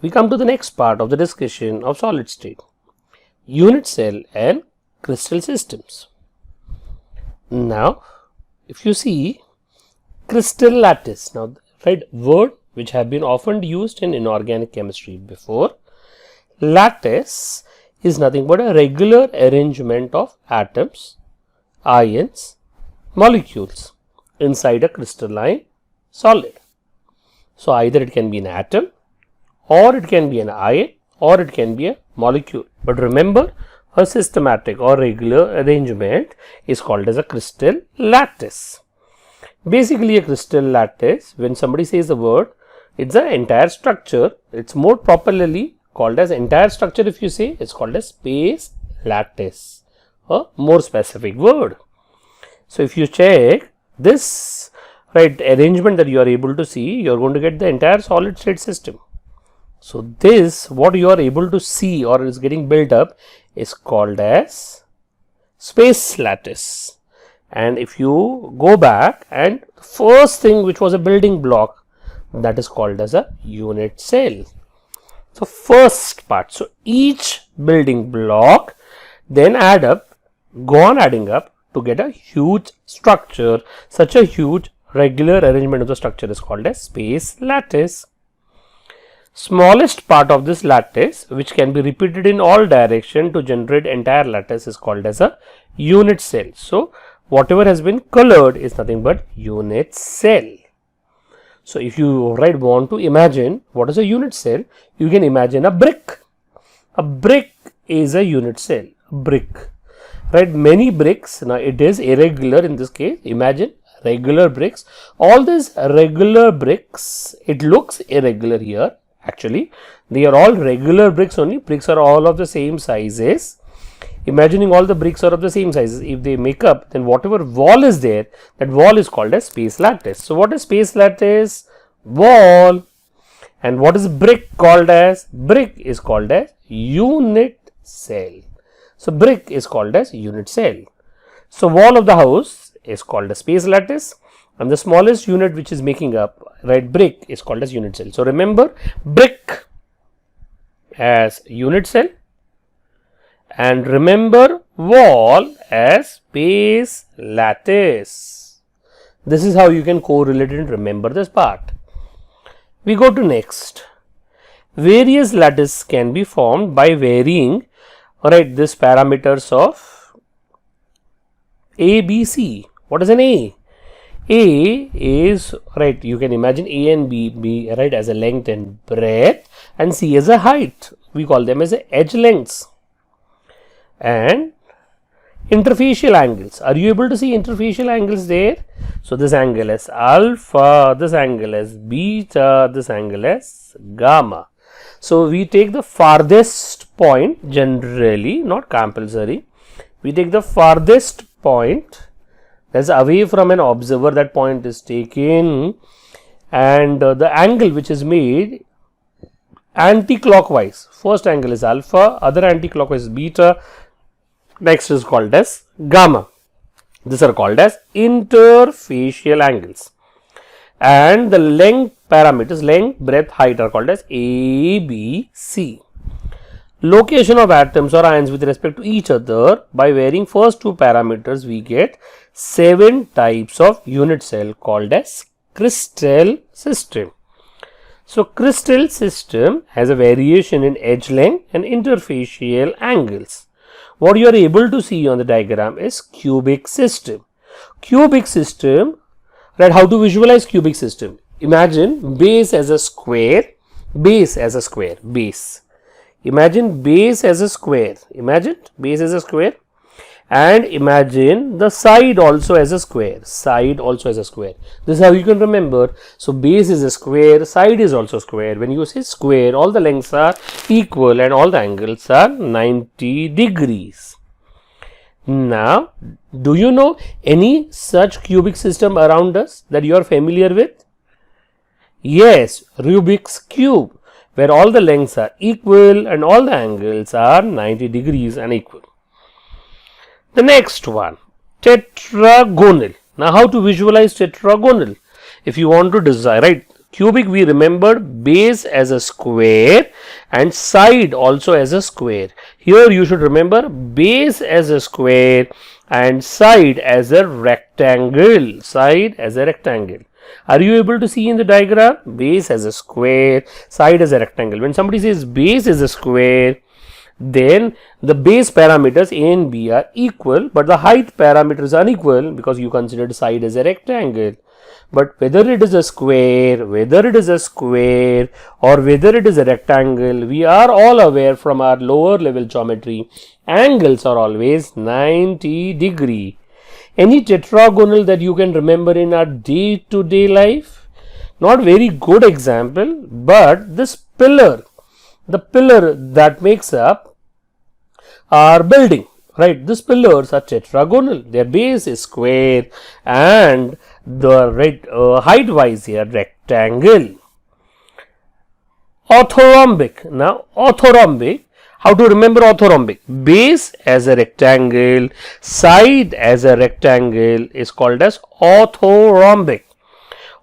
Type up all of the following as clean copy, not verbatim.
we come to the next part of the discussion of solid state, unit cell and crystal systems. Now, if you see crystal lattice, now right, word which have been often used in inorganic chemistry before. Lattice is nothing but a regular arrangement of atoms, ions, molecules inside a crystalline solid. So either it can be an atom, or it can be an ion, or it can be a molecule. But remember, a systematic or regular arrangement is called as a crystal lattice. Basically, a crystal lattice, when somebody says the word, it's an entire structure. It's more properly called as entire structure. If you say, it's called as space lattice, a more specific word. So if you check this right arrangement that you are able to see, you are going to get the entire solid state system. So this, what you are able to see or is getting built up, is called as space lattice. And if you go back, and the first thing which was a building block, that is called as a unit cell. So first part, so each building block then add up, go on adding up to get a huge structure. Such a huge regular arrangement of the structure is called as space lattice. Smallest part of this lattice, which can be repeated in all direction to generate entire lattice, is called as a unit cell. So whatever has been colored is nothing but unit cell. So if you want to imagine what is a unit cell, you can imagine a brick. A brick is a unit cell. A brick, right? Many bricks. Now it is irregular in this case. Imagine regular bricks. All these regular bricks, it looks irregular here. Actually, they are all regular bricks only. Bricks are all of the same sizes. Imagining all the bricks are of the same sizes, if they make up, then whatever wall is there, that wall is called as space lattice. So what is space lattice? Wall. And what is brick called as? Brick is called as unit cell. So brick is called as unit cell. So wall of the house is called as space lattice, and the smallest unit which is making up, right, brick, is called as unit cell. So remember, brick as unit cell, and remember wall as space lattice. This is how you can correlate and remember this part. We go to next. Various lattices can be formed by varying, right, this parameters of A, B, C. What is an A? A is, right, you can imagine A and B, right, as a length and breadth, and C as a height. We call them as a edge lengths. And interfacial angles. Are you able to see interfacial angles there? So this angle is alpha, this angle is beta, this angle is gamma. So we take the farthest point, generally, not compulsory. We take the farthest point that's away from an observer, that point is taken, and the angle which is made anti-clockwise. First angle is alpha, other anti-clockwise is beta, next is called as gamma. These are called as interfacial angles. And the length parameters, length, breadth, height, are called as A, B, C. Location of atoms or ions with respect to each other, by varying first two parameters, we get 7 types of unit cell called as crystal system. So crystal system has a variation in edge length and interfacial angles. What you are able to see on the diagram is cubic system. Cubic system, right? How to visualize cubic system? Imagine base as a square, base as a square, base. Imagine base as a square. Imagine base as a square, and imagine the side also as a square. Side also as a square. This is how you can remember. So base is a square, side is also square. When you say square, all the lengths are equal and all the angles are 90 degrees. Now, do you know any such cubic system around us that you are familiar with? Yes, Rubik's cube, where all the lengths are equal and all the angles are 90 degrees and equal. The next one, tetragonal. Now, how to visualize tetragonal? If you want to design, right, Cubic, we remembered base as a square and side also as a square. Here you should remember base as a square and side as a rectangle. Side as a rectangle. Are you able to see in the diagram? Base as a square, side as a rectangle. When somebody says base is a square, then the base parameters A and B are equal, but the height parameters are unequal because you considered side as a rectangle. But whether it is a square, or whether it is a rectangle, we are all aware from our lower level geometry, angles are always 90 degree. Any tetragonal that you can remember in our day-to-day life? Not very good example, but this pillar, the pillar that makes up our building, right? These pillars are tetragonal. Their base is square and the height wise here rectangle. Orthorhombic. Now orthorhombic, how to remember orthorhombic? Base as a rectangle, side as a rectangle is called as orthorhombic.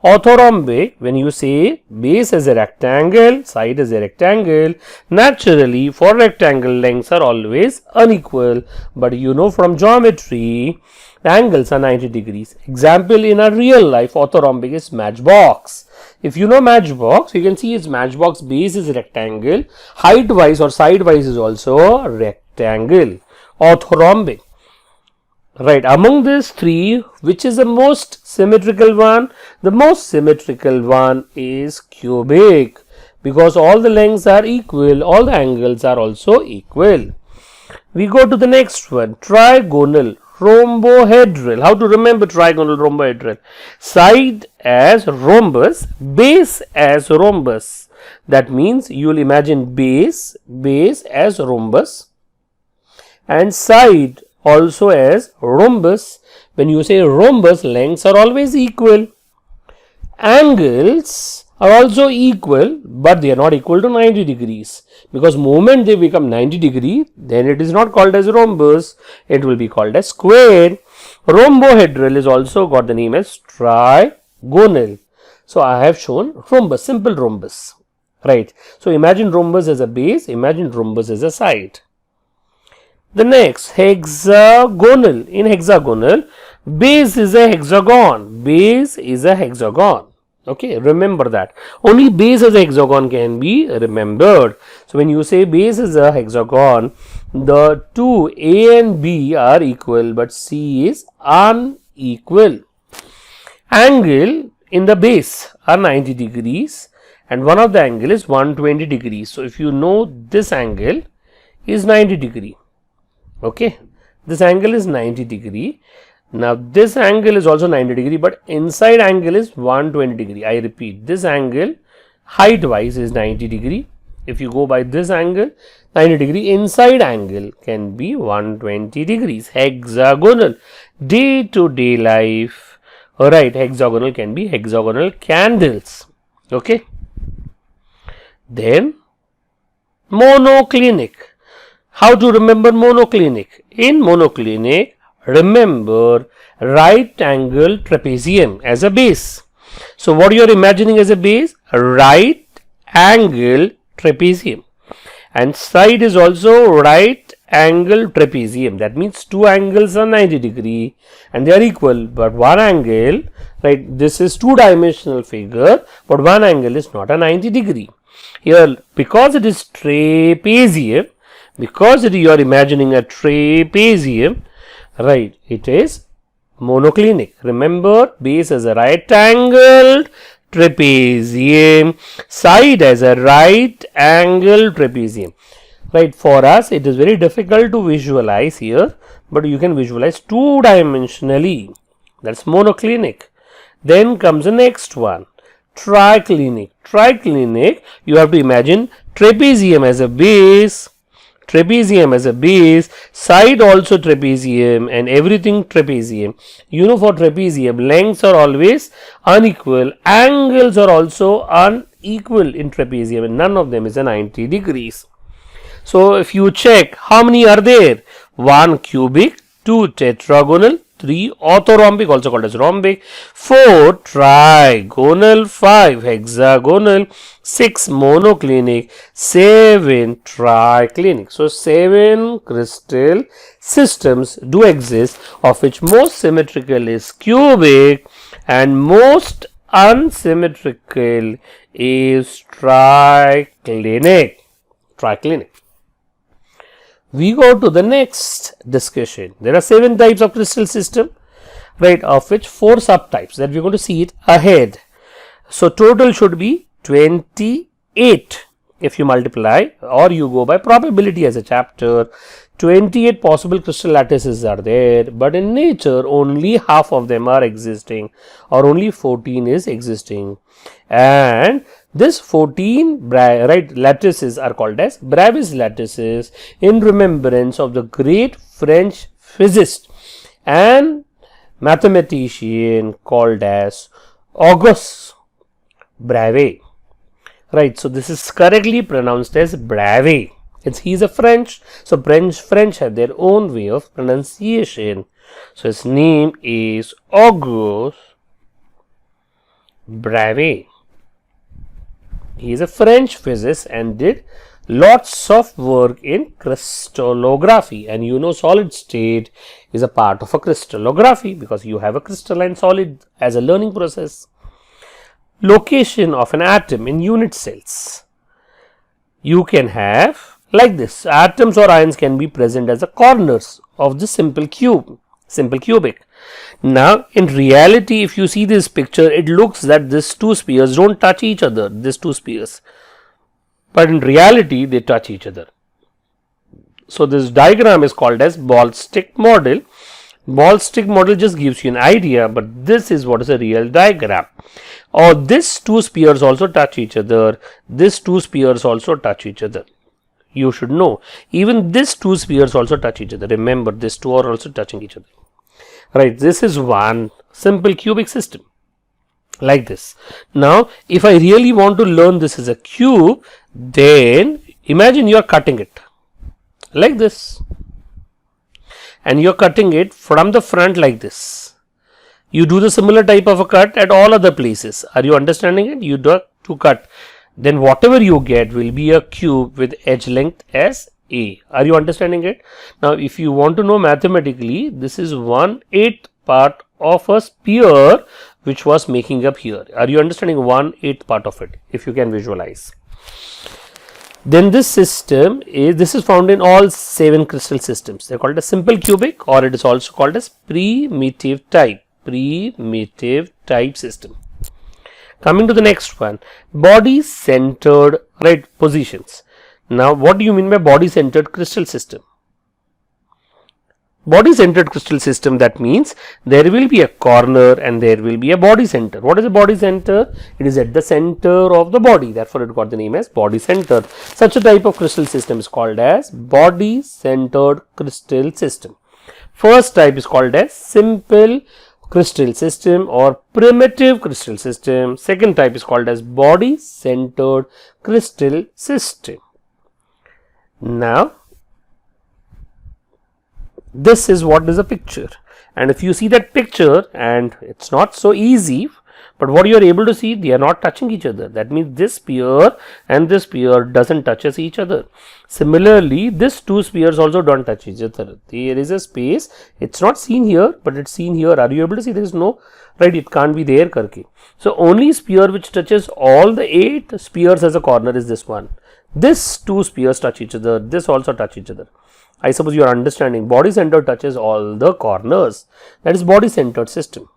Orthorhombic, when you say base as a rectangle, side as a rectangle, naturally for rectangle lengths are always unequal, but you know from geometry the angles are 90 degrees. Example in a real life orthorhombic is matchbox. If you know matchbox, you can see its matchbox base is rectangle, height wise or side wise is also rectangle. Orthorhombic. Right, among these three, which is the most symmetrical one? The most symmetrical one is cubic, because all the lengths are equal, all the angles are also equal. We go to the next one, trigonal rhombohedral. How to remember trigonal rhombohedral? Side as rhombus, base as rhombus. That means you will imagine base as rhombus and side also as rhombus. When you say rhombus, lengths are always equal. Angles are also equal, but they are not equal to 90 degrees, because moment they become 90 degree, then it is not called as rhombus, it will be called as square. Rhombohedral is also got the name as trigonal. So I have shown rhombus, simple rhombus, right? So imagine rhombus as a base, imagine rhombus as a side. The next, hexagonal. In hexagonal, base is a hexagon. Base is a hexagon. Okay, remember that. Only base as a hexagon can be remembered. So when you say base is a hexagon, the two A and B are equal, but C is unequal. Angle in the base are 90 degrees and one of the angle is 120 degrees. So if you know this angle is 90 degree. Okay, this angle is 90 degree. Now this angle is also 90 degree, but inside angle is 120 degree. I repeat, this angle height wise is 90 degree. If you go by this angle 90 degree, inside angle can be 120 degrees. Hexagonal, day to day life. Alright, hexagonal can be hexagonal candles. Okay, then monoclinic. How to remember monoclinic? In monoclinic, remember right angle trapezium as a base. So what you are imagining as a base? Right angle trapezium, and side is also right angle trapezium. That means two angles are 90 degree and they are equal, but one angle, right, this is two dimensional figure, but one angle is not a 90 degree. Here, because it is trapezium, because you are imagining a trapezium, right, it is monoclinic. Remember, base as a right angled trapezium, side as a right angled trapezium. Right, for us it is very difficult to visualize here, but you can visualize two dimensionally. That's monoclinic. Then comes the next one, triclinic. Triclinic, you have to imagine trapezium as a base, side also trapezium, and everything trapezium. You know, for trapezium, lengths are always unequal, angles are also unequal in trapezium, and none of them is a 90 degrees. So if you check how many are there, 1 cubic, 2 tetragonal, 3 orthorhombic, also called as rhombic, 4 trigonal, 5 hexagonal, 6 monoclinic, 7 triclinic. So 7 crystal systems do exist, of which most symmetrical is cubic and most unsymmetrical is triclinic. We go to the next discussion. There are 7 types of crystal system, right, of which 4 subtypes that we are going to see it ahead. So total should be 28 if you multiply or you go by probability as a chapter. 28 possible crystal lattices are there, but in nature only half of them are existing, or only 14 is existing, and this 14 lattices are called as Bravais lattices in remembrance of the great French physicist and mathematician called as Auguste Bravais. Right, so this is correctly pronounced as Bravais. He is a French, so French have their own way of pronunciation. So his name is Auguste Bravais. He is a French physicist and did lots of work in crystallography, and you know solid state is a part of a crystallography because you have a crystalline solid as a learning process. Location of an atom in unit cells. You can have like this, atoms or ions can be present as the corners of the simple cubic. Now in reality, if you see this picture, it looks that these two spheres don't touch each other, these two spheres, but in reality they touch each other. So this diagram is called as ball stick model. Ball stick model just gives you an idea, but this is what is a real diagram. Or these two spheres also touch each other, these two spheres also touch each other. You should know, even these two spheres also touch each other. Remember, these two are also touching each other. Right, this is one simple cubic system like this. Now, if I really want to learn this as a cube, then imagine you are cutting it like this, and you are cutting it from the front like this. You do the similar type of a cut at all other places. Are you understanding it? You do to cut. Then whatever you get will be a cube with edge length as A. Are you understanding it? Now if you want to know mathematically, this is 1/8 part of a sphere which was making up here. Are you understanding 1/8 part of it, if you can visualize? Then this system is found in all 7 crystal systems. They are called a simple cubic, or it is also called as primitive type system. Coming to the next one, body centered positions. Now what do you mean by body centered crystal system? Body centered crystal system, that means there will be a corner and there will be a body center. What is a body center? It is at the center of the body, therefore it got the name as body centered. Such a type of crystal system is called as body centered crystal system. First type is called as simple crystal system or primitive crystal system. Second type is called as body centered crystal system. Now this is what is a picture, and if you see that picture, and it's not so easy, but what you are able to see, they are not touching each other. That means this sphere and this sphere doesn't touches each other. Similarly, these two spheres also don't touch each other. There is a space, it's not seen here, but it's seen here. Are you able to see? There is no, right, it can't be there karke. So only sphere which touches all the 8 spheres as a corner is this one. This two spheres touch each other, this also touch each other. I suppose you are understanding. Body center touches all the corners. That is body centered system.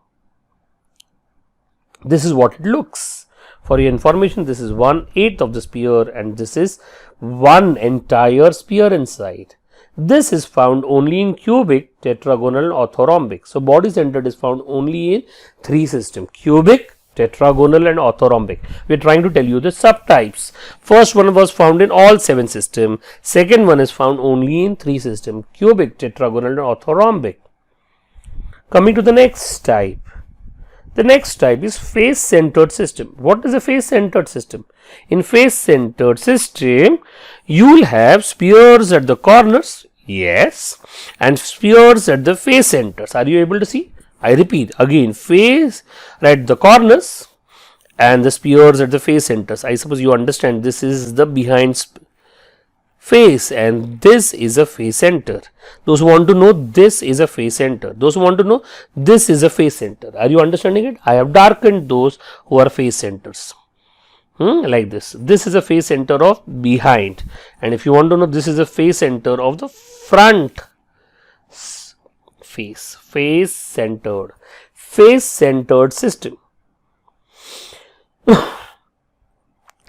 This is what it looks. For your information, this is 1/8 of the sphere and this is one entire sphere inside. This is found only in cubic, tetragonal, orthorhombic. So body centered is found only in 3 systems: cubic, tetragonal and orthorhombic. We are trying to tell you the subtypes. First one was found in all 7 systems. Second one is found only in 3 systems: cubic, tetragonal and orthorhombic. Coming to the next type. The next type is face centered system. What is a face centered system? In face centered system, you will have spheres at the corners. Yes. And spheres at the face centers. Are you able to see? I repeat again, face at the corners and the spheres at the face centers. I suppose you understand this is the behind face and this is a face center. Those who want to know, this is a face center. Those who want to know, this is a face center. Are you understanding it? I have darkened those who are face centers. Like this. This is a face center of behind, and if you want to know, this is a face center of the front face. Face centered system.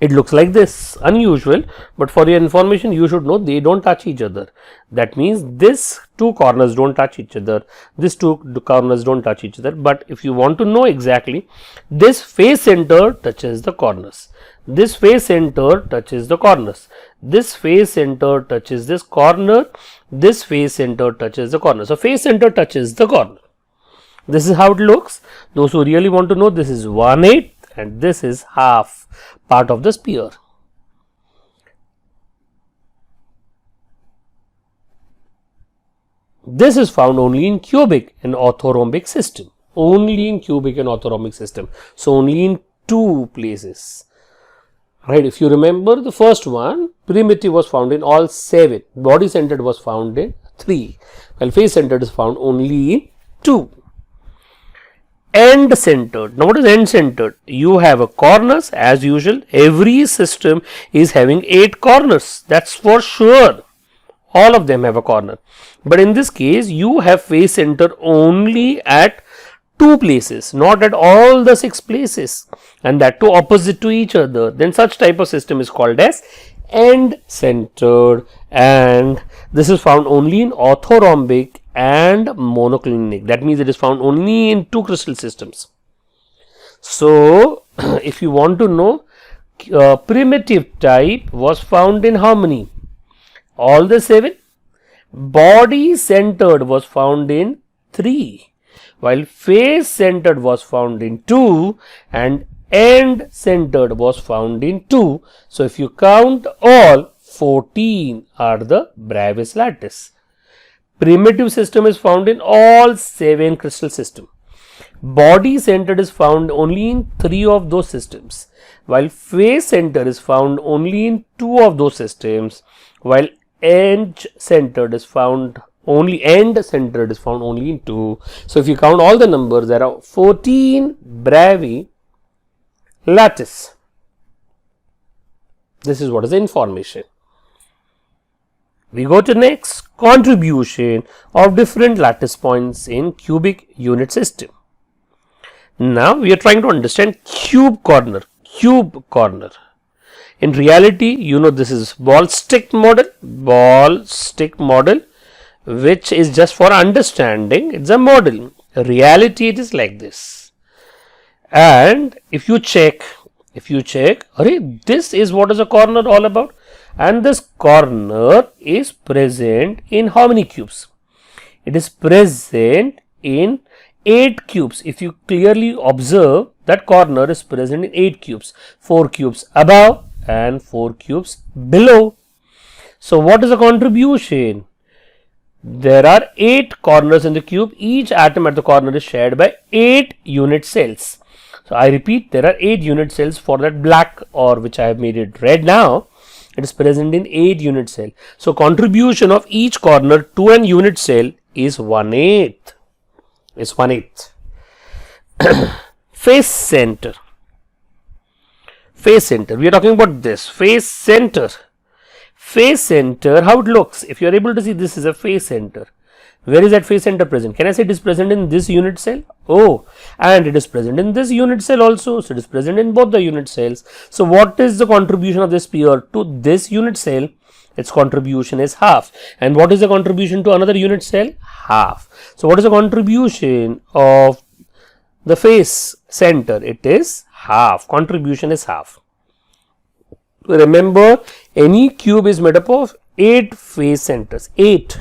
It looks like this, unusual, but for your information you should know they don't touch each other. That means this two corners don't touch each other, these two corners don't touch each other. But if you want to know exactly, this face center touches the corners, this face center touches the corners, this face center touches this corner, this face center touches the corner. So face center touches the corner. This is how it looks. Those who really want to know, this is 1/8 and this is half part of the sphere. This is found only in cubic and orthorhombic system. Only in cubic and orthorhombic system. So only in two places. Right, if you remember the first one, primitive was found in all 7. Body centered was found in 3. While face centered is found only in 2. End centered. Now what is end centered? You have a corners as usual. Every system is having 8 corners. That's for sure. All of them have a corner. But in this case, you have face center only at 2 places, not at all the 6 places, and that too opposite to each other. Then such type of system is called as end centered, and this is found only in orthorhombic and monoclinic. That means it is found only in 2 crystal systems. So if you want to know, primitive type was found in how many? All the 7. Body centered was found in 3, while face centered was found in 2 and end centered was found in 2. So if you count all, 14 are the Bravais lattice. Primitive system is found in all 7 crystal systems. Body centered is found only in 3 of those systems, while face center is found only in 2 of those systems, while end centered is found only in 2. So if you count all the numbers, there are 14 Bravais lattice. This is what is the information. We go to next, contribution of different lattice points in cubic unit system. Now we are trying to understand cube corner. In reality, you know, this is ball stick model, which is just for understanding. It's a model. In reality, it is like this. And if you check, this is what is a corner all about. And this corner is present in how many cubes? It is present in 8 cubes. If you clearly observe, that corner is present in 8 cubes. 4 cubes above and 4 cubes below. So what is the contribution? There are 8 corners in the cube. Each atom at the corner is shared by 8 unit cells. So I repeat, there are 8 unit cells for that black, or which I have made it red now. It is present in 8 unit cell. So contribution of each corner to an unit cell is 1/8. Face center. We are talking about this face center. How it looks? If you are able to see, this is a face center. Where is that face center present? Can I say it is present in this unit cell? Oh, and it is present in this unit cell also. So it is present in both the unit cells. So what is the contribution of this sphere to this unit cell? Its contribution is half. And what is the contribution to another unit cell? Half. So what is the contribution of the face center? It is half. Contribution is half. Remember, any cube is made up of 8 face centers. 8.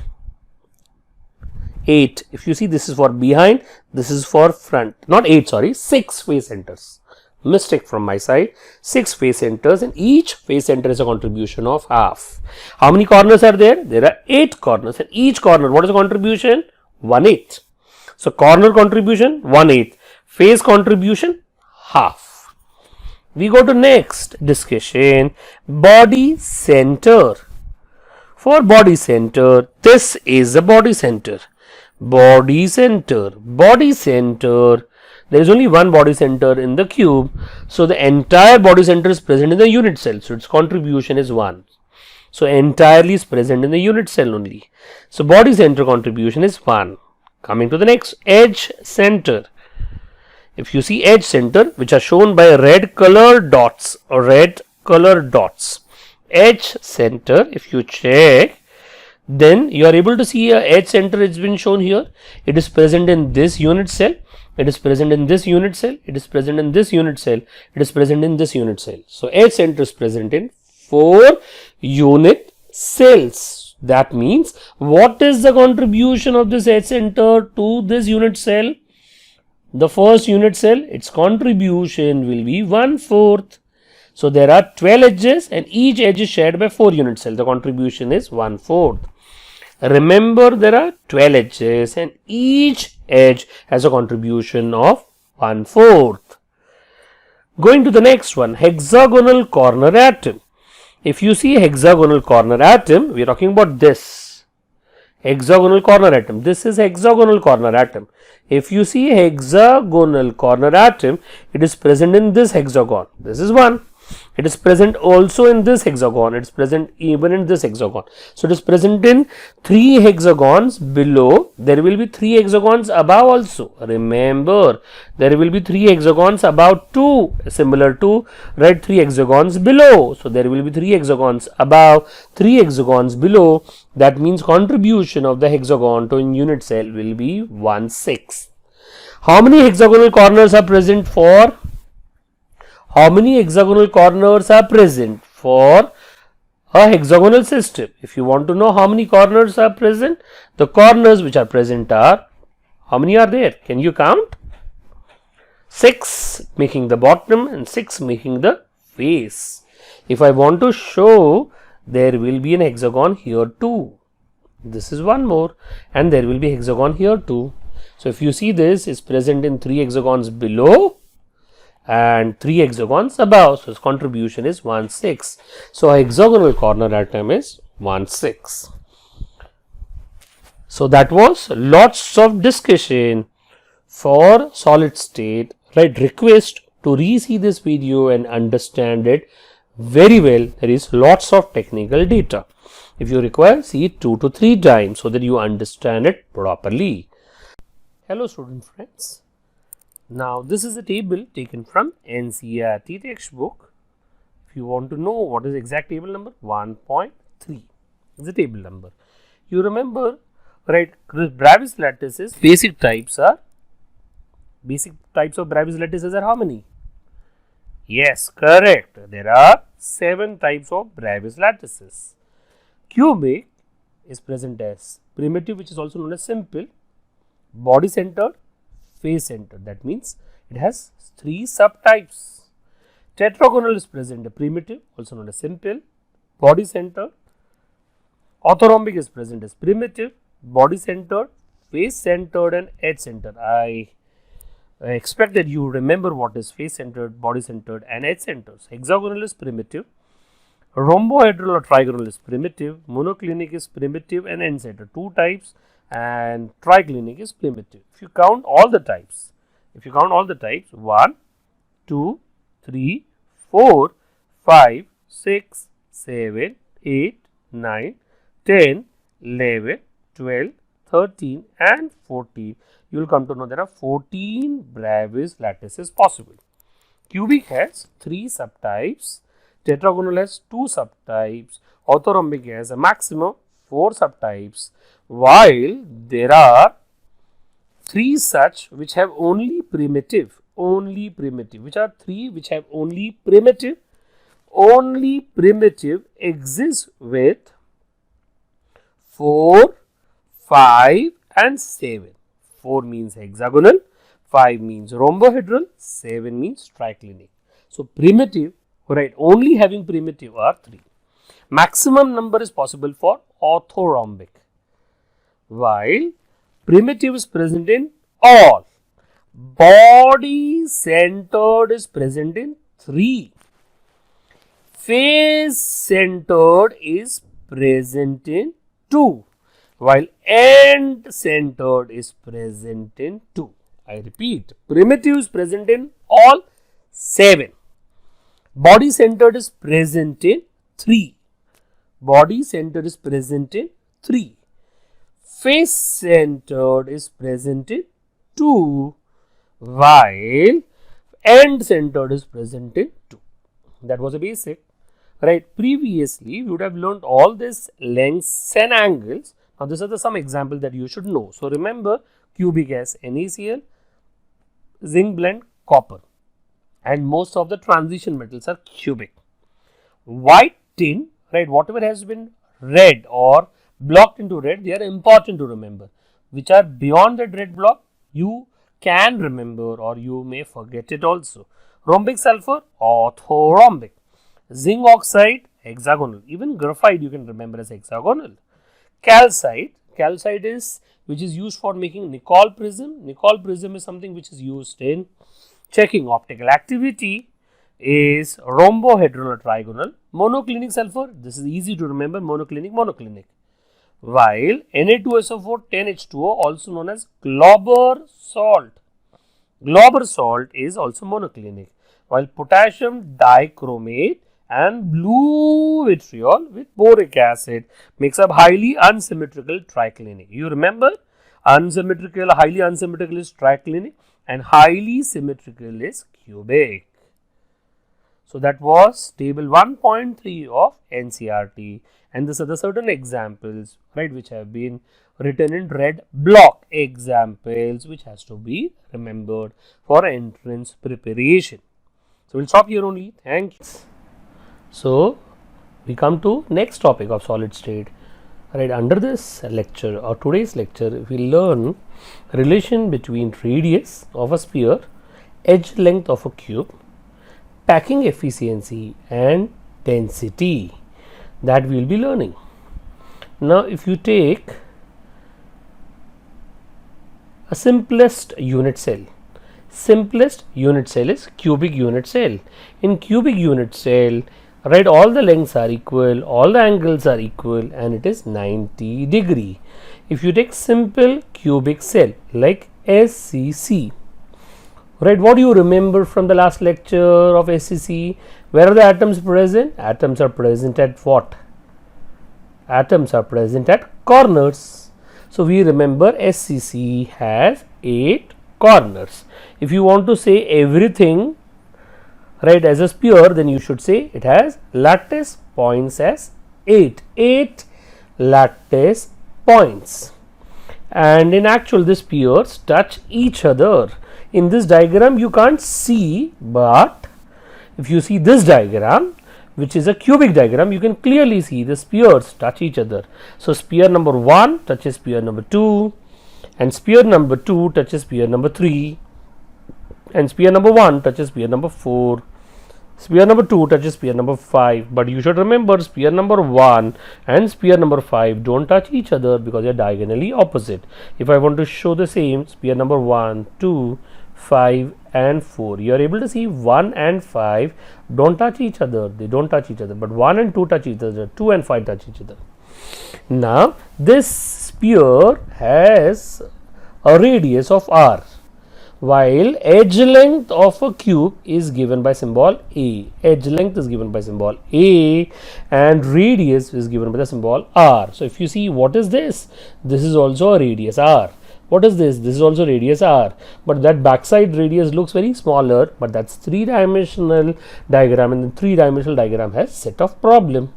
If you see, this is for behind, this is for front. Not 8, sorry, 6 face centers. Mistake from my side. 6 face centers, and each face center is a contribution of half. How many corners are there? There are 8 corners, and each corner, what is the contribution? 1/8. So corner contribution 1/8, face contribution half. We go to next discussion, body center. For body center, this is the body center. Body center, body center. There is only one body center in the cube, so the entire body center is present in the unit cell, so its contribution is 1. So entirely is present in the unit cell only. So body center contribution is 1. Coming to the next, edge center. If you see edge center, which are shown by red color dots, edge center, if you check, then you are able to see a edge center has been shown here. It is present in this unit cell. It is present in this unit cell. It is present in this unit cell. It is present in this unit cell. So edge center is present in 4 unit cells. That means, what is the contribution of this edge center to this unit cell? The first unit cell, its contribution will be 1/4. So there are 12 edges, and each edge is shared by 4 unit cells. The contribution is 1/4. Remember, there are 12 edges, and each edge has a contribution of 1/4. Going to the next one, hexagonal corner atom. If you see hexagonal corner atom, we are talking about this hexagonal corner atom. This is hexagonal corner atom. If you see hexagonal corner atom, it is present in this hexagon. This is one. It is present also in this hexagon. It is present even in this hexagon. So it is present in 3 hexagons below. There will be 3 hexagons above also. Remember, there will be 3 hexagons above too, similar to 3 hexagons below. So there will be 3 hexagons above, 3 hexagons below. That means contribution of the hexagon to a unit cell will be 1/6. How many hexagonal corners are present for? How many hexagonal corners are present for a hexagonal system? If you want to know how many corners are present, the corners which are present are, how many are there? Can you count? 6 making the bottom and 6 making the face. If I want to show, there will be an hexagon here too. This is one more, and there will be hexagon here too. So if you see, this is present in 3 hexagons below and 3 hexagons above. So its contribution is 1/6. So a hexagonal corner atom is 1/6. So that was lots of discussion for solid state. Request to re-see this video and understand it very well. There is lots of technical data. If you require, see it 2 to 3 times so that you understand it properly. Hello student friends. Now this is a table taken from NCERT textbook. If you want to know what is exact table number, 1.3 is the table number. You remember, Bravais lattices, basic types of Bravais lattices are how many? Yes, correct. There are 7 types of Bravais lattices. Cubic is present as primitive, which is also known as simple, body centered, face centered. That means it has 3 subtypes. Tetragonal is present as primitive, also known as simple, body centered. Orthorhombic is present as primitive, body centered, face centered, and edge centered. I expect that you remember what is face centered, body centered, and edge centered. Hexagonal is primitive. Rhombohedral or trigonal is primitive. Monoclinic is primitive and end centered. 2 types. And triclinic is primitive. If you count all the types, 1, 2, 3, 4, 5, 6, 7, 8, 9, 10, 11, 12, 13 and 14. You will come to know there are 14 Bravais lattices possible. Cubic has 3 subtypes. Tetragonal has 2 subtypes. Orthorhombic has a maximum 4 subtypes, while there are 3 such which have only primitive, which are 3 which have only primitive exists with 4, 5 and 7. 4 means hexagonal, 5 means rhombohedral, 7 means triclinic. So primitive, right, only having primitive are 3. Maximum number is possible for orthorhombic, while primitive is present in all. Body centered is present in 3. Face centered is present in 2, while end centered is present in 2. I repeat, primitive is present in all 7. Body centered is present in 3. Body centered is present in 3. Face centered is present in 2, while end centered is present in 2. That was a basic. Right, previously we would have learned all these lengths and angles. Now these are some examples that you should know. So remember, cubic as NaCl, zinc blende, copper, and most of the transition metals are cubic. White tin, right, whatever has been red or blocked into red, they are important to remember. Which are beyond that red block, you can remember or you may forget it also. Rhombic sulfur, orthorhombic. Zinc oxide, hexagonal. Even graphite you can remember as hexagonal. Calcite, calcite is which is used for making Nicol prism. Nicol prism is something which is used in checking optical activity. Is rhombohedral or trigonal. Monoclinic sulfur, this is easy to remember, monoclinic. While Na2SO4 10H2O, also known as Glauber salt. Glauber salt is also monoclinic, while potassium dichromate and blue vitriol with boric acid makes up highly unsymmetrical triclinic. You remember, unsymmetrical, highly unsymmetrical is triclinic and highly symmetrical is cubic. So that was table 1.3 of NCERT, and these are the certain examples, right, which have been written in red block examples which has to be remembered for entrance preparation. So we'll stop here only. Thank you. So we come to next topic of solid state. Right, under this lecture or today's lecture, we learn relation between radius of a sphere, edge length of a cube, packing efficiency and density. That we will be learning. Now if you take a simplest unit cell is cubic unit cell. In cubic unit cell, right, all the lengths are equal, all the angles are equal, and it is 90 degree. If you take simple cubic cell like SCC, right, what do you remember from the last lecture of SCC? Where are the atoms present? Atoms are present at what? Atoms are present at corners. So we remember SCC has 8 corners. If you want to say everything, right, as a sphere, then you should say it has lattice points as 8 lattice points. And in actual, the spheres touch each other. In this diagram you can't see, but if you see this diagram, which is a cubic diagram, you can clearly see the spheres touch each other. So sphere number 1 touches sphere number 2, and sphere number 2 touches sphere number 3, and sphere number 1 touches sphere number 4, sphere number 2 touches sphere number 5. But you should remember, sphere number 1 and sphere number 5 don't touch each other because they are diagonally opposite. If I want to show the same, sphere number 1, 2, 5 and 4, you are able to see 1 and 5 don't touch each other, they don't touch each other, but 1 and 2 touch each other, 2 and 5 touch each other. Now this sphere has a radius of r, while edge length of a cube is given by symbol a. Edge length is given by symbol a and radius is given by the symbol r. So if you see, what is this? This is also a radius r. What is this? This is also radius r, but that backside radius looks very smaller, but that's 3-dimensional diagram, and the 3-dimensional diagram has set of problem.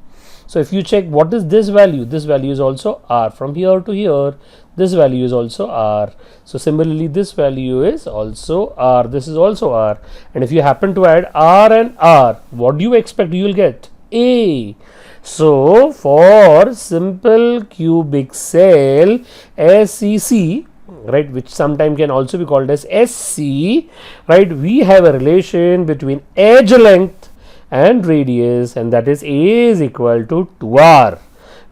So if you check, what is this value? This value is also r. From here to here, this value is also r. So similarly, this value is also r. This is also r. And if you happen to add r and r, what do you expect you will get? A. So for simple cubic cell SCC, right, which sometimes can also be called as SC, right, we have a relation between edge length and radius, and that is A is equal to 2r,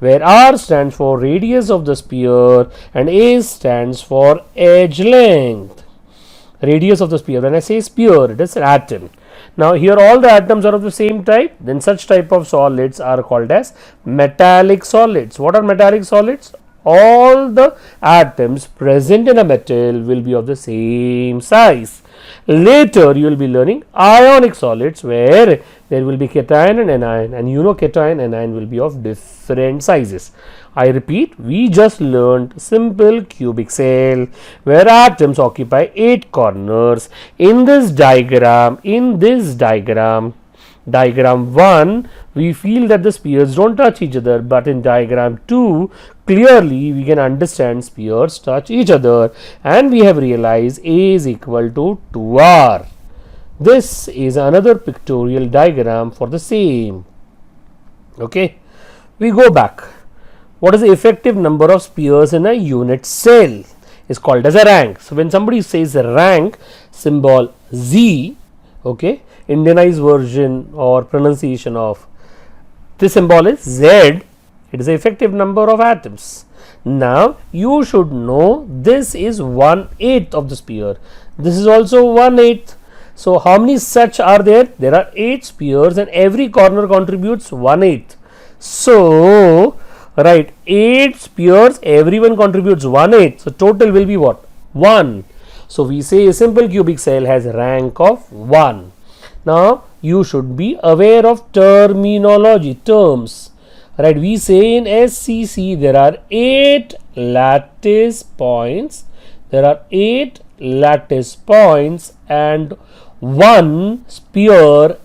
where r stands for radius of the sphere and A stands for edge length. Radius of the sphere, when I say sphere, it is an atom. Now here all the atoms are of the same type, then such type of solids are called as metallic solids. What are metallic solids? All the atoms present in a metal will be of the same size. Later you will be learning ionic solids, where there will be cation and anion, and you know cation and anion will be of different sizes. I repeat, we just learned simple cubic cell where atoms occupy 8 corners. In this diagram, diagram 1, we feel that the spheres don't touch each other, but in diagram 2, clearly we can understand spheres touch each other, and we have realized A is equal to 2r. This is another pictorial diagram for the same. Okay, we go back. What is the effective number of spheres in a unit cell? Is called as a rank. So when somebody says rank, symbol Z, okay, Indianized version or pronunciation of this symbol is Z, it is the effective number of atoms. Now you should know this is 1/8 of the sphere. This is also 1/8. So how many such are there? There are 8 spheres and every corner contributes 1/8. So right, 8 spheres, everyone contributes 1/8. So total will be what? 1. So we say a simple cubic cell has rank of 1. Now you should be aware of terminology, terms. Right, we say in SCC there are 8 lattice points. There are 8 lattice points and 1 sphere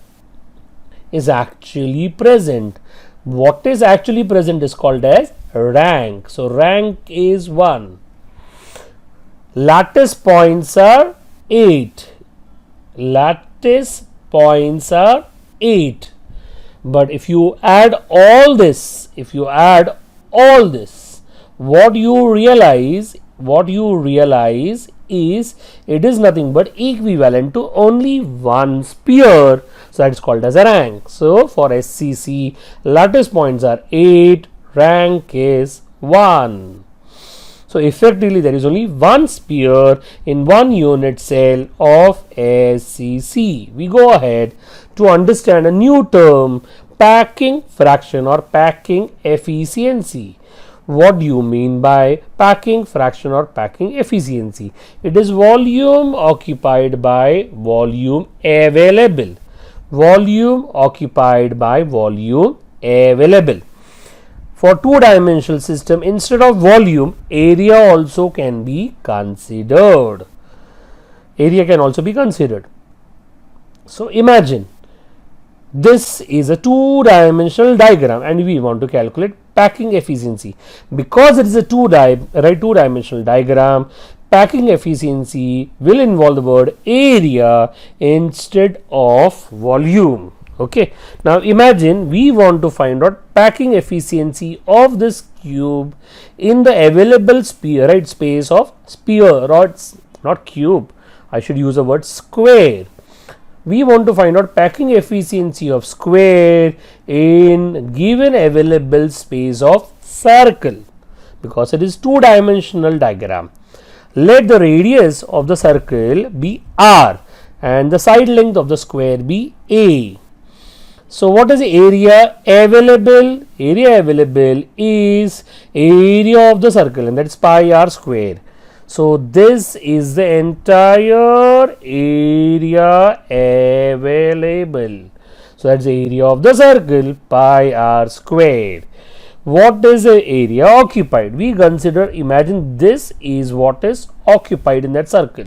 is actually present. What is actually present is called as rank. So rank is 1. Lattice points are 8. Lattice points are 8. But if you add all this, what you realize is it is nothing but equivalent to only 1 sphere. So that is called as a rank. So for SCC, lattice points are 8, rank is 1. So effectively there is only 1 sphere in 1 unit cell of SCC. We go ahead to understand a new term, packing fraction or packing efficiency. What do you mean by packing fraction or packing efficiency? It is volume occupied by volume available. Volume occupied by volume available. For 2-dimensional system, instead of volume, area also can be considered. Area can also be considered. So imagine this is a 2-dimensional diagram and we want to calculate packing efficiency. Because it is a 2-dimensional diagram, packing efficiency will involve the word area instead of volume. Okay, now imagine we want to find out packing efficiency of this cube in the available sphere, right, space of sphere, or not cube, I should use the word square. We want to find out packing efficiency of square in given available space of circle, because it is 2-dimensional diagram. Let the radius of the circle be r and the side length of the square be a. So what is the area available? Area available is area of the circle, and that is pi r square. So this is the entire area available. So that's the area of the circle, pi r square. What is the area occupied? We consider, imagine this is what is occupied in that circle.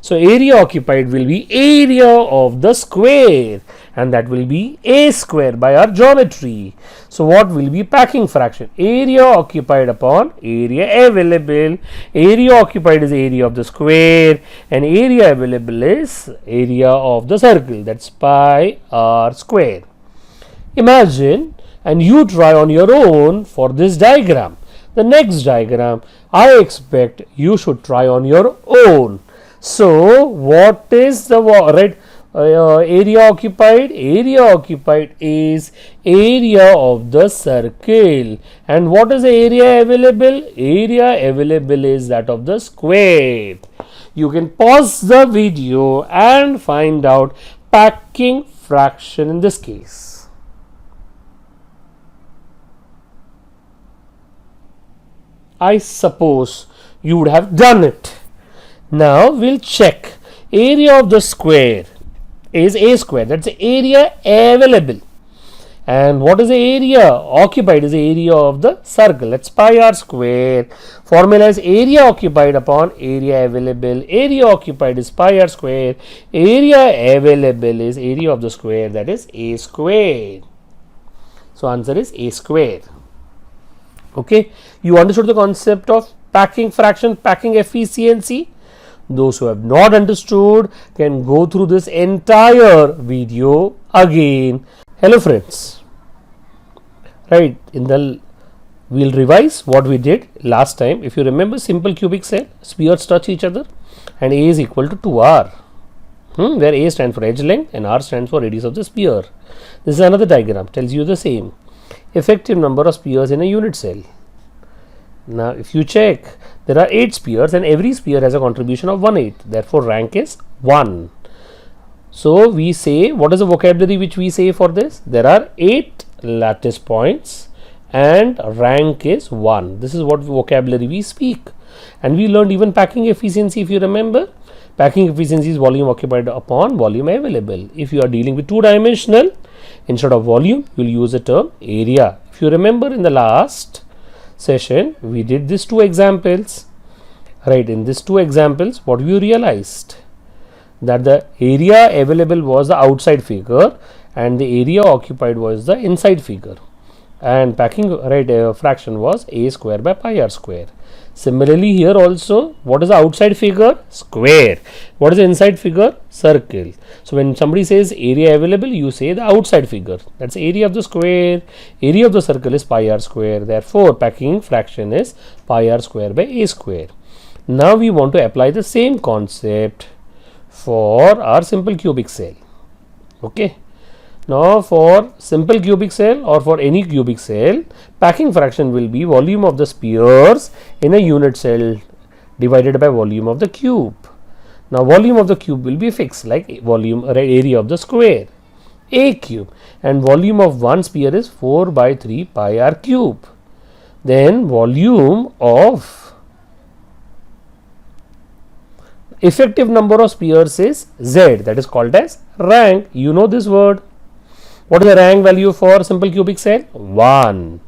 So area occupied will be area of the square, and that will be a square by our geometry. So what will be packing fraction? Area occupied upon area available. Area occupied is area of the square and area available is area of the circle, that's pi r square. Imagine and you try on your own for this diagram. The next diagram I expect you should try on your own. So what is the area occupied? Area occupied is area of the circle. And what is the area available? Area available is that of the square. You can pause the video and find out packing fraction in this case. I suppose you would have done it. Now we'll check. Area of the square is a square. That's the area available. And what is the area occupied? Is the area of the circle. That's pi r square. Formula is area occupied upon area available. Area occupied is pi r square. Area available is area of the square, that is a square. So answer is a square. Okay, you understood the concept of packing fraction, packing efficiency. Those who have not understood can go through this entire video again. Hello friends, right, we'll revise what we did last time. If you remember, simple cubic cell, spheres touch each other and A is equal to 2r, where A stands for edge length and r stands for radius of the sphere. This is another diagram, tells you the same. Effective number of spheres in a unit cell. Now if you check, there are 8 spheres and every sphere has a contribution of 1/8, therefore rank is 1. So we say, what is the vocabulary which we say for this? There are 8 lattice points and rank is 1. This is what vocabulary we speak. And we learned even packing efficiency, if you remember. Packing efficiency is volume occupied upon volume available. If you are dealing with 2-dimensional, instead of volume, you will use the term area. If you remember, in the last session, we did these 2 examples. Right, in these 2 examples, what we realized? That the area available was the outside figure and the area occupied was the inside figure, and packing fraction was a square by pi r square. Similarly here also, what is the outside figure? Square. What is the inside figure? Circle. So when somebody says area available, you say the outside figure, that's area of the square. Area of the circle is pi r square, therefore packing fraction is pi r square by a square. Now we want to apply the same concept for our simple cubic cell. Okay, now for simple cubic cell or for any cubic cell, packing fraction will be volume of the spheres in a unit cell divided by volume of the cube. Now volume of the cube will be fixed like volume area of the square, a cube, and volume of one sphere is 4 by 3 pi r cube. Then volume of effective number of spheres is z, that is called as rank. You know this word. What is the rank value for simple cubic cell? 1.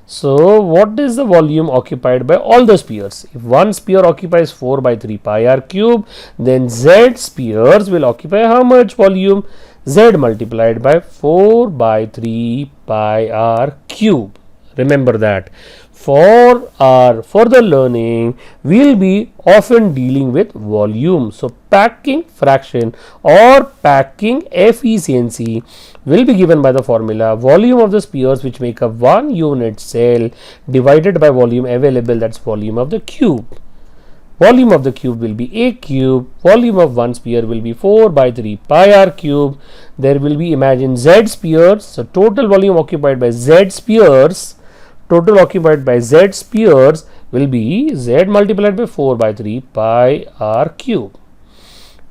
So what is the volume occupied by all the spheres? If one sphere occupies 4 by 3 pi r cube, then z spheres will occupy how much volume? Z multiplied by 4 by 3 pi r cube. Remember that. For our further learning, we will be often dealing with volume. So packing fraction or packing efficiency will be given by the formula volume of the spheres which make up one unit cell divided by volume available, that's volume of the cube. Volume of the cube will be a cube. Volume of one sphere will be 4 by 3 pi r cube. There will be, imagine, z spheres. So total volume occupied by z spheres, total occupied by z spheres will be z multiplied by 4 by 3 pi r cube.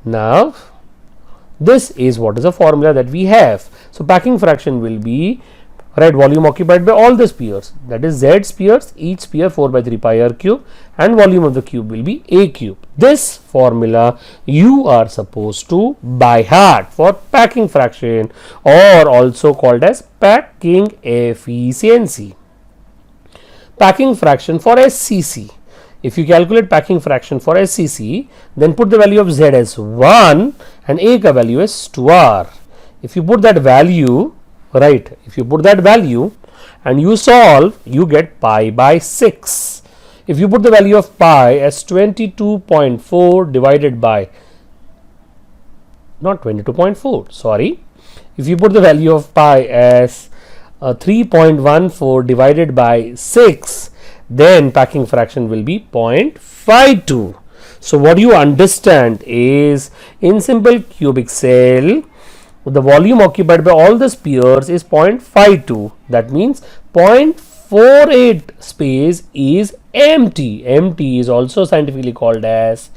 Now this is what is the formula that we have. So packing fraction will be volume occupied by all the spheres, that is z spheres, each sphere 4 by 3 pi r cube, and volume of the cube will be a cube. This formula you are supposed to by heart for packing fraction, or also called as packing efficiency. Packing fraction for SCC. If you calculate packing fraction for SCC, then put the value of z as 1 and a ka value as 2r. If you put that value, if you put that value and you solve, you get pi by 6. If you put the value of pi as 22.4 divided by, not 22.4, sorry. If you put the value of pi as 3.14 divided by 6, then packing fraction will be 0.52. So what you understand is, in simple cubic cell, the volume occupied by all the spheres is 0.52. That means 0.48 space is empty. Empty is also scientifically called as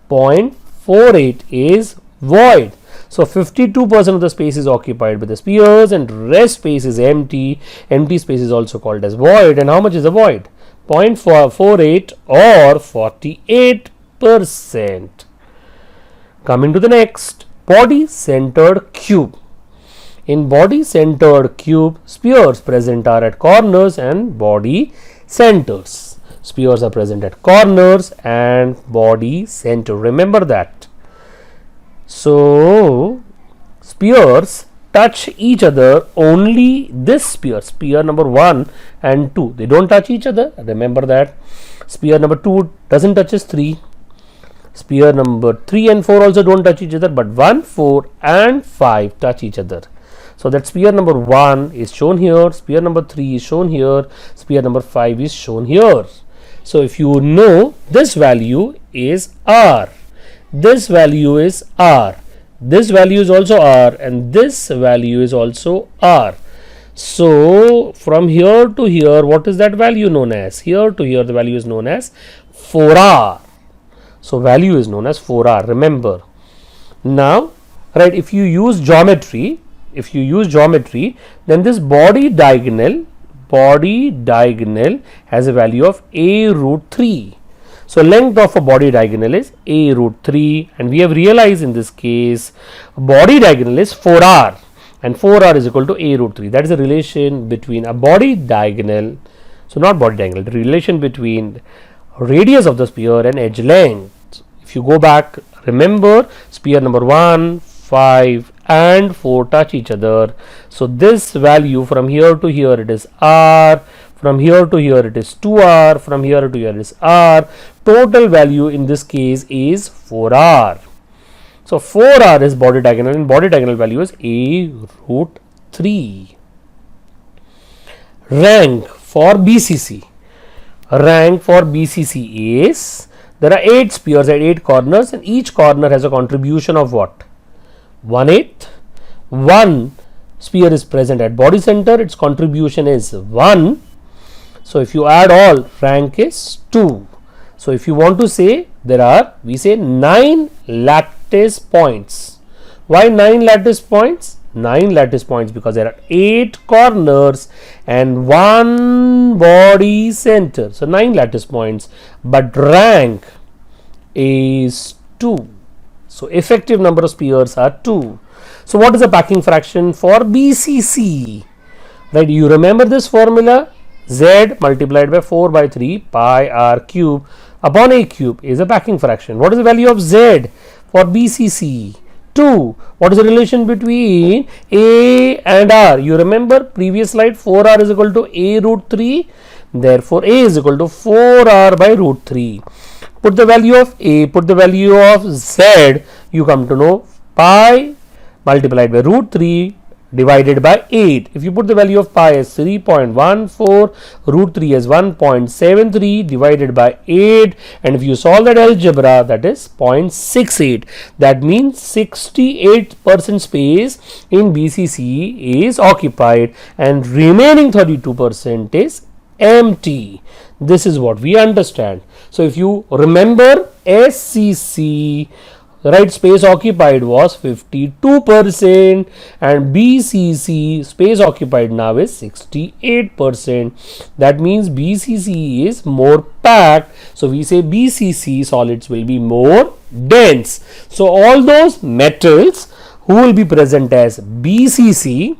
0.48 is void. So 52% of the space is occupied by the spheres and rest space is empty. Empty space is also called as void. And how much is a void? 0.48 or 48%. Coming to the next, body centered cube. In body centered cube, spheres present are at corners and body centers. Spheres are present at corners and body center. Remember that. So spheres touch each other only this sphere number 1 and 2. They don't touch each other. Remember that. Sphere number 2 doesn't touches 3. Sphere number 3 and 4 also don't touch each other, but 1, 4 and 5 touch each other. So that sphere number 1 is shown here, sphere number 3 is shown here, sphere number 5 is shown here. So if you know, this value is R, this value is R, this value is also R, and this value is also R. So from here to here, what is that value known as? Here to here the value is known as 4R. So value is known as 4R, remember. Now, right, if you use geometry, then this body diagonal has a value of a root 3. So length of a body diagonal is a root 3, and we have realized in this case body diagonal is 4R, and 4R is equal to a root 3. That is the relation between a body diagonal, so not body diagonal, the relation between radius of the sphere and edge length. If you go back, remember sphere number 1, 5 and 4 touch each other. So this value from here to here it is R, from here to here it is 2R, from here to here it is R. Total value in this case is 4R. So 4R is body diagonal, and body diagonal value is a root 3. Rank for BCC. Rank for BCC is, there are 8 spheres at 8 corners, and each corner has a contribution of what? 1/8. One sphere is present at body center, its contribution is 1. So if you add all, rank is 2. So if you want to say, there are, we say 9 lattice points. Why 9 lattice points? 9 lattice points because there are 8 corners and 1 body center. So 9 lattice points, but rank is 2. So effective number of spheres are 2. So what is the packing fraction for BCC? Right, you remember this formula? Z multiplied by 4 by 3 pi r cube upon a cube is a packing fraction. What is the value of Z for BCC? 2. What is the relation between A and R? You remember previous slide, 4R is equal to A root 3. Therefore, A is equal to 4R by root 3. Put the value of A, put the value of Z, you come to know pi multiplied by root 3 divided by 8. If you put the value of pi as 3.14, root 3 as 1.73 divided by 8, and if you solve that algebra, that is 0.68. That means 68% space in BCC is occupied and remaining 32% is empty. This is what we understand. So if you remember SCC, right, space occupied was 52% and BCC space occupied now is 68%. That means BCC is more packed. So we say BCC solids will be more dense. So all those metals who will be present as BCC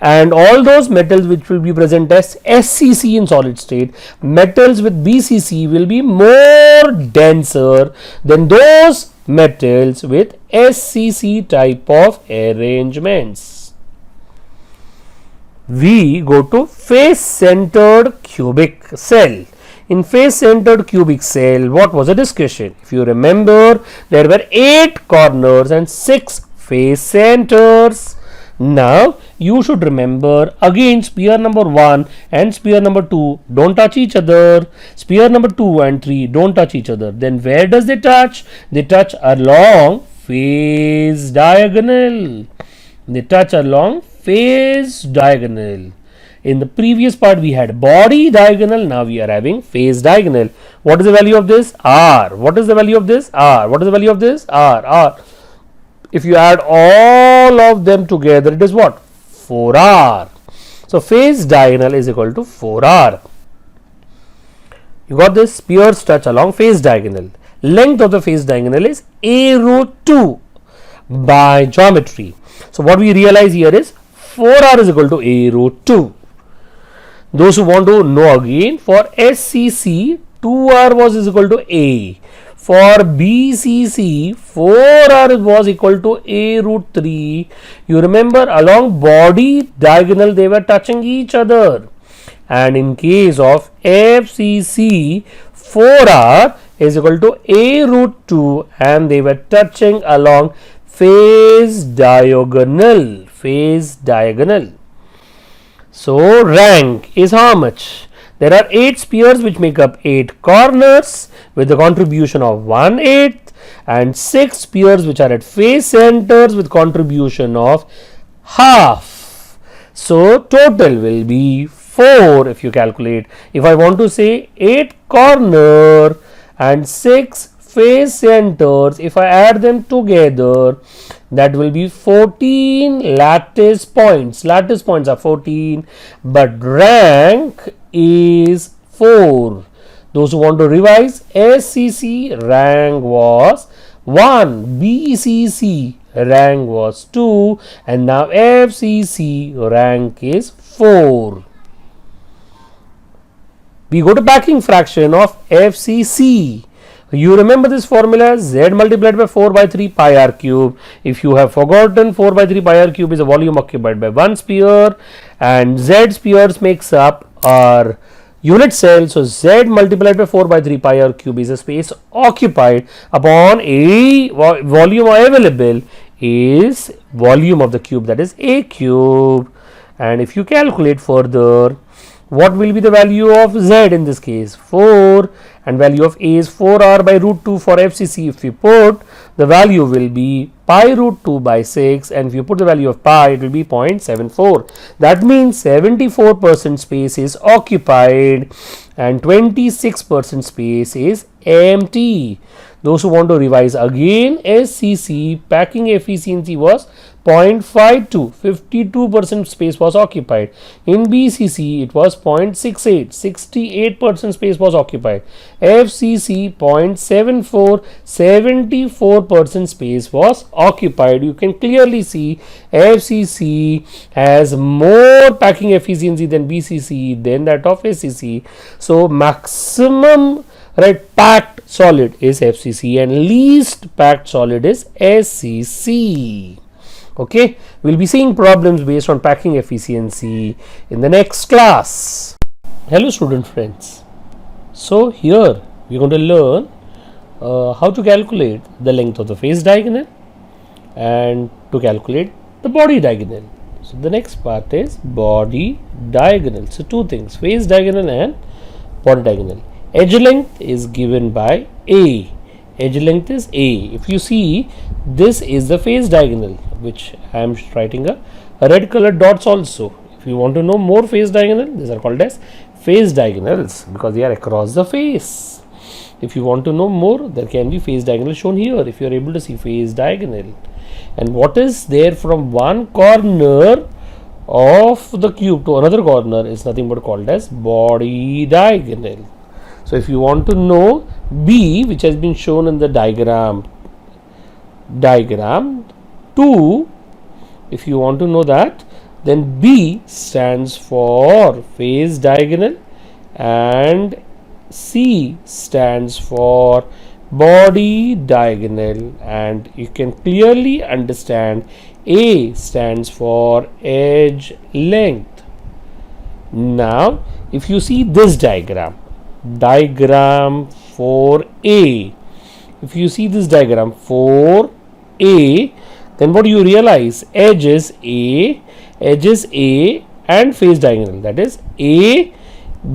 and all those metals which will be present as SCC in solid state, metals with BCC will be more denser than those metals with SCC type of arrangements. We go to face centered cubic cell. In face centered cubic cell, what was the discussion? If you remember, there were 8 corners and 6 face centers. Now you should remember again, sphere number 1 and sphere number 2 don't touch each other. Sphere number 2 and 3 don't touch each other. Then where does they touch? They touch along phase diagonal. They touch along phase diagonal. In the previous part we had body diagonal, now we are having phase diagonal. What is the value of this? R. What is the value of this? R. What is the value of this? R. R. If you add all of them together, it is what? 4R. So phase diagonal is equal to 4R. You got this? Spheres touch along phase diagonal. Length of the phase diagonal is A root 2 by geometry. So what we realize here is 4R is equal to A root 2. Those who want to know again, for SCC 2R was equal to A. For BCC 4R was equal to A root 3. You remember along body diagonal they were touching each other. And in case of FCC 4R is equal to A root 2 and they were touching along phase diagonal. Phase diagonal. So rank is how much? There are 8 spheres which make up 8 corners with the contribution of 1/8 and 6 spheres which are at face centers with contribution of half. So total will be 4 if you calculate. If I want to say 8 corner and 6 face centers, if I add them together, that will be 14 lattice points. Lattice points are 14, but rank is 4. Those who want to revise, SCC rank was 1, BCC rank was 2, and now FCC rank is 4. We go to packing fraction of FCC. You remember this formula, Z multiplied by 4 by 3 pi r cube. If you have forgotten, 4 by 3 pi r cube is a volume occupied by one sphere, and Z spheres makes up our unit cell. So Z multiplied by 4 by 3 pi r cube is a space occupied upon a volume available is volume of the cube, that is A cube. And if you calculate further, what will be the value of Z in this case? 4, and value of A is 4R by root 2 for FCC. If we put, the value will be pi root 2 by 6, and if you put the value of pi, it will be 0.74. That means 74% space is occupied and 26% space is empty. Those who want to revise again, SCC packing efficiency was 0.52, 52% space was occupied. In BCC it was 0.68, 68% space was occupied. FCC 0.74, 74% space was occupied. You can clearly see FCC has more packing efficiency than BCC than that of SCC. So maximum packed solid is FCC and least packed solid is SCC. Okay, we'll be seeing problems based on packing efficiency in the next class. Hello student friends. So here we're going to learn how to calculate the length of the face diagonal and to calculate the body diagonal. So the next part is body diagonal. So two things, face diagonal and body diagonal. Edge length is given by A. Edge length is A. If you see, this is the face diagonal, which I am writing a red colored dots also. If you want to know more face diagonal, these are called as face diagonals because they are across the face. If you want to know more, there can be face diagonal shown here if you are able to see face diagonal. And what is there from one corner of the cube to another corner is nothing but called as body diagonal. So if you want to know B, which has been shown in the diagram 2, if you want to know that, then B stands for face diagonal and C stands for body diagonal, and you can clearly understand A stands for edge length. Now if you see this diagram 4A, if you see this diagram 4A, then what you realize, edge is A and face diagonal, that is A,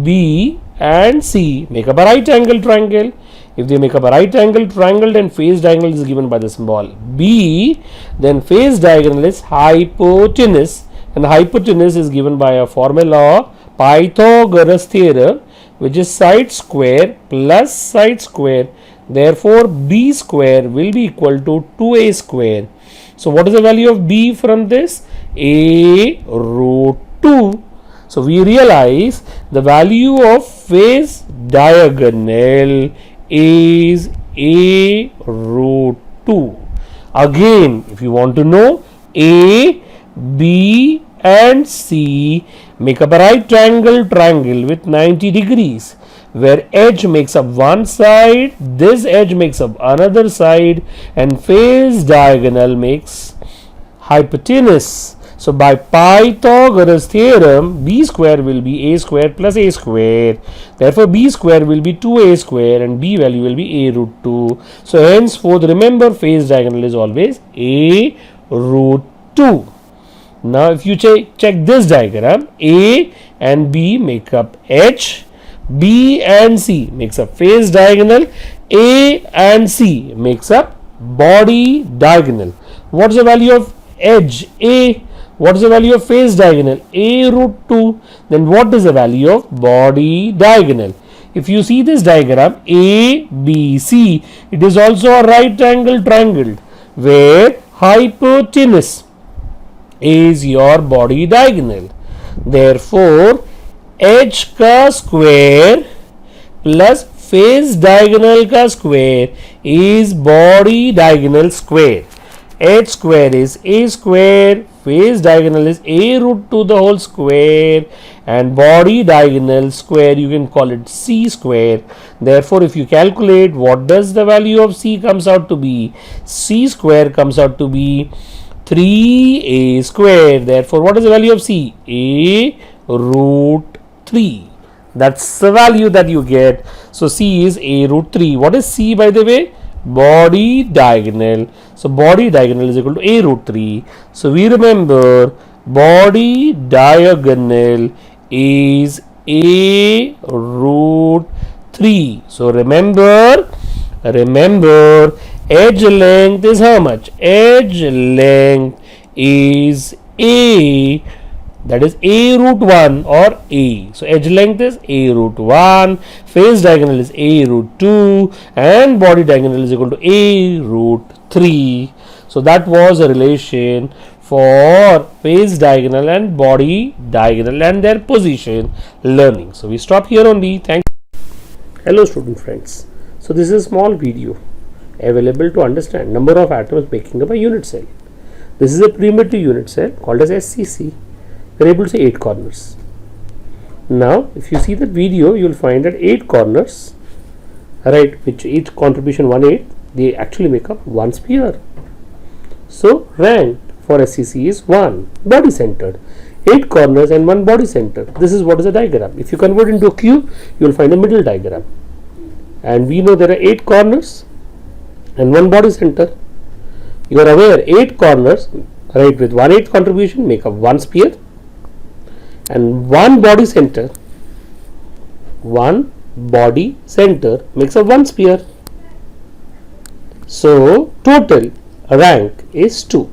B and C make up a right angle triangle. If they make up a right angle triangle, then face diagonal is given by the symbol B, then face diagonal is hypotenuse, and the hypotenuse is given by a formula, Pythagoras theorem, which is side square plus side square. Therefore, B square will be equal to 2A square. So, what is the value of B from this? A root 2. So, we realize the value of face diagonal is A root 2. Again, if you want to know, A, B and C make up a right triangle with 90 degrees, where edge makes up one side, this edge makes up another side, and face diagonal makes hypotenuse. So, by Pythagoras theorem, B square will be A square plus A square. Therefore, B square will be 2A square and B value will be A root 2. So, henceforth, remember face diagonal is always A root 2. Now, if you check this diagram, A and B make up edge, B and C makes up face diagonal, A and C makes up body diagonal. What is the value of edge? A. What is the value of face diagonal? A root 2. Then what is the value of body diagonal? If you see this diagram, A, B, C, it is also a right angle triangle where hypotenuse is your body diagonal. Therefore, edge ka square plus face diagonal ka square is body diagonal square. Edge square is A square, face diagonal is A root 2 the whole square, and body diagonal square you can call it C square. Therefore, if you calculate, what does the value of C comes out to be? C square comes out to be 3A square. Therefore, what is the value of C? A root 3. That's the value that you get. So, C is A root 3. What is C, by the way? Body diagonal. So, body diagonal is equal to A root 3. So, we remember body diagonal is A root 3. So, remember edge length is how much? Edge length is A, that is A root 1 or A. So, edge length is A root 1, face diagonal is A root 2 and body diagonal is equal to A root 3. So, that was a relation for face diagonal and body diagonal and their position learning. So, we stop here only. Thank you. Hello student friends. So, this is a small video available to understand number of atoms making up a unit cell. This is a primitive unit cell called as SCC. We are able to see 8 corners. Now, if you see the video, you will find that 8 corners, right, which each contribution 1/8, they actually make up one sphere. So, rank for SCC is 1, body centered. 8 corners and 1 body center. This is what is a diagram. If you convert into a cube, you will find a middle diagram. And we know there are 8 corners and 1 body center. You are aware 8 corners, right, with 1/8 contribution make up one sphere, and 1 body center makes up one sphere. So, total rank is 2.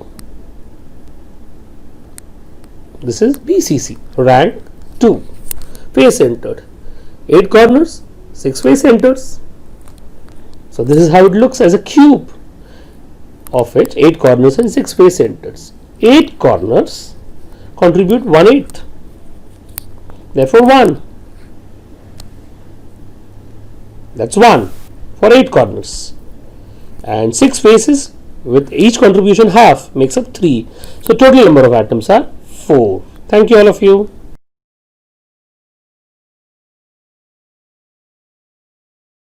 This is BCC, rank 2. Face centered, 8 corners, 6 face centers. So, this is how it looks as a cube, of which 8 corners and 6 face centers. 8 corners contribute 1/8. Therefore, 1. That's 1 for 8 corners. And 6 faces with each contribution half makes up 3. So, total number of atoms are 4. Thank you all of you.